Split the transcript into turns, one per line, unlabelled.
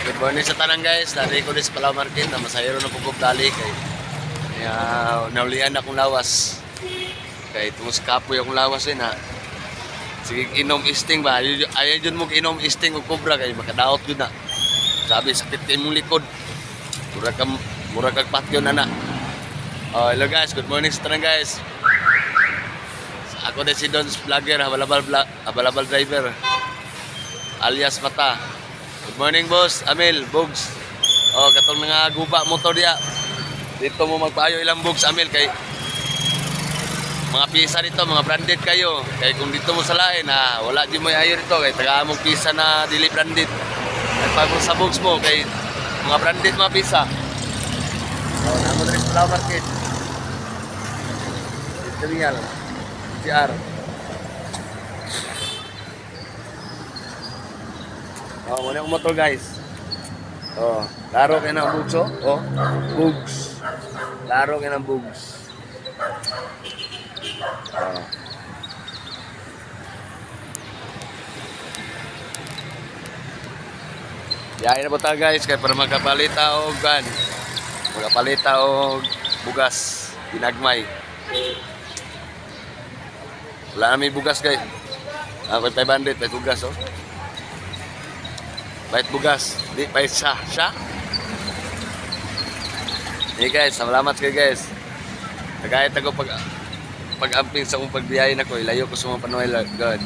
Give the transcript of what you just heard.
Good morning sa tanan guys. Dari ko din sa Palaw Market na masayro na pugog dali kay naulian akong lawas. Kay tumus kapoy akong lawas na. Sige inom isting ba? Ayaw jud mo inom isting og cobra kay makadaot jud na. Sabi sakit kay imong likod. Mura kag patyo na na. Oh, hello guys. Good morning sa tanan guys. Ako din si Don's Vlogger, Habalabal Driver. Alias Mata. Good morning boss, Amil, Bugs. Oh, katong mga guba motor dia. Dito mo magpaayo ilang Bugs, Amil kay mga pisa dito, mga branded kayo. Kay kung dito mo sa lain wala di mo ayo dito kay taga mong pisa na dili branded. At pag sa Bugs mo kay mga branded mga pisa. Oh, namo diri sa Palaw Market. Terial. CR. Oh, muna yung motor guys. Oh, laro kayo ng bugs oh. Oh, bugs. Laro kayo ng bugs. Oh. Yain na po tayo guys kaya para magkapalita o gan. Magkapalita o bugas. Pinagmay. Wala namin bugas guys. Ako 500 may bugas oh. Bait bugas, di bait siya. Hey guys, salamat kayo guys. Nagayat ako pag-amping sa kong pagbiyahin ako, ilayo ko sa mga Panoy God.